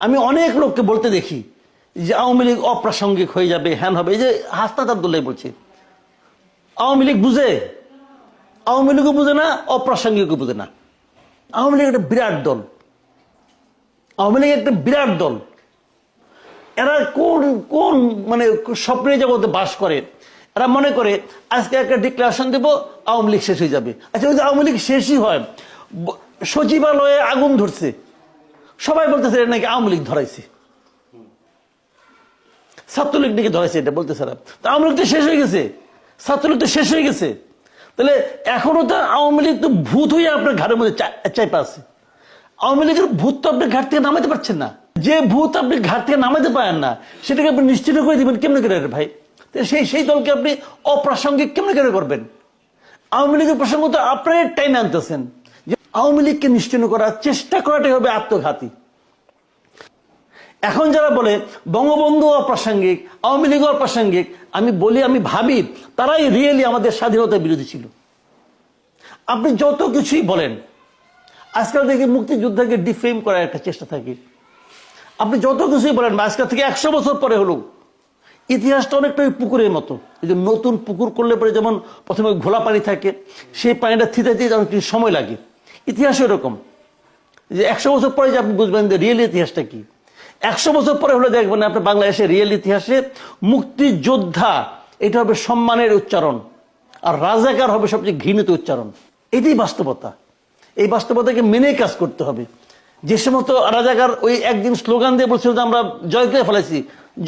আমি অনেক লোককে বলতে দেখি যে আওয়ামী লীগ অপ্রাসঙ্গিক হয়ে যাবে, হ্যান হবে। এই যে হাসনাত আব্দুল্লাহ বলছে আওয়ামী লীগ বুঝে, আওয়ামী লীগও বুঝে না, অপ্রাসঙ্গিকও বুঝে না। আওয়ামী লীগ একটা বিরাট দল, আওয়ামী লীগ একটা বিরাট দল। এরা কোন কোন মানে স্বপ্নের জগতে বাস করে। এরা মনে করে আজকে একটা ডিক্লারেশন দেব, আওয়ামী লীগ শেষ হয়ে যাবে। আচ্ছা, ওই যে আওয়ামী লীগ শেষই হয়, সচিবালয়ে আগুন ধরছে, সবাই বলতেছে এটা নাকি আওয়ামী লীগ ধরাইছে, ছাত্রলীগ নাকি ধরাইছে, এটা বলতেছে। আওয়ামী লীগ তো শেষ হয়ে গেছে, ছাত্রলীগ তো শেষ হয়ে গেছে। তাহলে এখনো তো আওয়ামী লীগ তো ভূত হয়ে আপনার ঘাড়ের মধ্যে চাইপা আছে। আওয়ামী লীগের ভূত তো আপনি ঘাট থেকে নামাতে পারছেন না। যে ভূত আপনি ঘাট থেকে নামাতে পারেন না, সেটাকে আপনি নিশ্চিত করে দিবেন কেমনে করে ভাই? সেই দলকে আপনি অপ্রাসঙ্গিক কেমনে করে করবেন? আওয়ামী লীগের প্রসঙ্গ তো আপনার টাইমে আনতেছেন। যে আওয়ামী লীগকে নিশ্চিন্ন করার চেষ্টা করাটাই হবে আত্মঘাতী। এখন যারা বলে বঙ্গবন্ধু অপ্রাসঙ্গিক, আওয়ামী লীগ অপ্রাসঙ্গিক, আমি বলি, আমি ভাবি তারাই রিয়েলি আমাদের স্বাধীনতার বিরোধী ছিল। আপনি যত কিছুই বলেন, আজকাল থেকে মুক্তিযোদ্ধাকে ডিফেম করার একটা চেষ্টা থাকে। আপনি যত কিছুই বলেন, আজকাল থেকে 100 বছর পরে হলো, ইতিহাসটা অনেকটা ওই পুকুরের মতো। এই যে নতুন পুকুর করলে পরে যেমন প্রথমে ঘোলা পানি থাকে, সেই পানিটা থিতে দিয়ে অনেক কিছু সময় লাগে। ইতিহাস এরকম যে 100 বছর পরে যে আপনি বুঝবেন যে রিয়েল ইতিহাসটা কি। 100 বছর পরে হলে দেখবেন আপনার বাংলাদেশের রিয়েল ইতিহাসে মুক্তিযোদ্ধা এটা হবে সম্মানের উচ্চারণ, আর রাজাকার হবে সবচেয়ে ঘৃণিত উচ্চারণ। এটাই বাস্তবতা। এই বাস্তবতাকে মেনে কাজ করতে হবে। যে সমস্ত রাজাকার ওই একদিন স্লোগান দিয়ে বলছিল যে আমরা জয় করে ফেলেছি,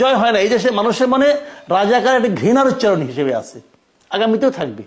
জয় হয় না। এই দেশে মানুষের মানে রাজাকার একটা ঘৃণার উচ্চারণ হিসেবে আছে, আগামীতেও থাকবে।